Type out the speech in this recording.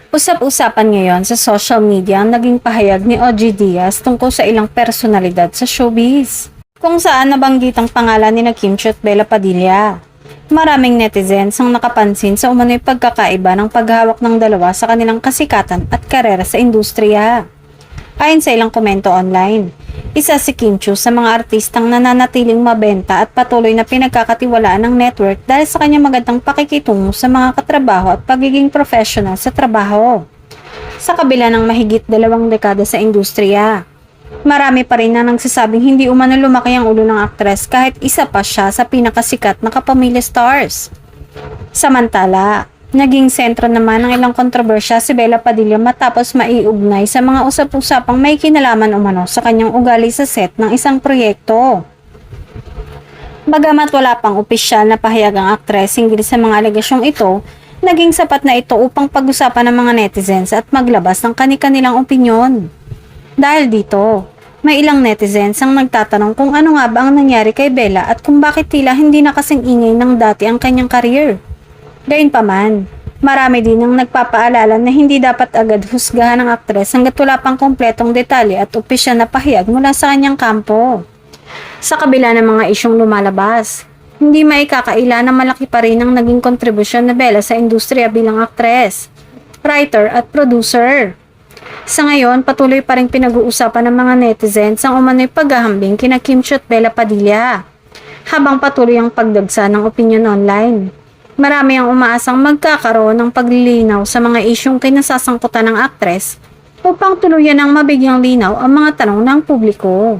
Usap-usapan ngayon sa social media ang naging pahayag ni OG Diaz tungkol sa ilang personalidad sa showbiz, kung saan nabanggit ang pangalan ni Kim Chiu at Bella Padilla. Maraming netizens ang nakapansin sa umano'y pagkakaiba ng paghawak ng dalawa sa kanilang kasikatan at karera sa industriya. Ayon sa ilang komento online, isa si Kim Chiu sa mga artistang nananatiling mabenta at patuloy na pinagkakatiwalaan ng network dahil sa kanyang magandang pakikitungo sa mga katrabaho at pagiging professional sa trabaho. Sa kabila ng mahigit 2 dekada sa industriya, marami pa rin na nagsasabing hindi umano lumaki ang ulo ng aktres kahit isa pa siya sa pinakasikat na kapamilya stars. Samantala, naging sentro naman ng ilang kontrobersya si Bella Padilla matapos maiugnay sa mga usap-usapang may kinalaman umano sa kanyang ugali sa set ng isang proyekto. Bagamat wala pang opisyal na pahayag ang aktres hinggil sa mga alegasyong ito, naging sapat na ito upang pag-usapan ng mga netizens at maglabas ng kani-kanilang opinyon. Dahil dito, may ilang netizens ang nagtatanong kung ano nga ba ang nangyari kay Bella at kung bakit tila hindi na kasing ingay ng dati ang kanyang career. Gayunpaman, marami din ang nagpapaalala na hindi dapat agad husgahan ng aktres hanggat wala pang kompletong detalye at opisyal na pahayag mula sa kanyang kampo. Sa kabila ng mga isyong lumalabas, hindi maikakaila na malaki pa rin ang naging kontribusyon na Bella sa industriya bilang aktres, writer at producer. Sa ngayon, patuloy pa rin pinag-uusapan ng mga netizens ang umano'y paghahambing kina Kim Chiu at Bella Padilla, habang patuloy ang pagdagsa ng opinyon online. Marami ang umaasang magkakaroon ng paglilinaw sa mga isyong kinasasangkutan ng aktres upang tuluyan ng mabigyang linaw ang mga tanong ng publiko.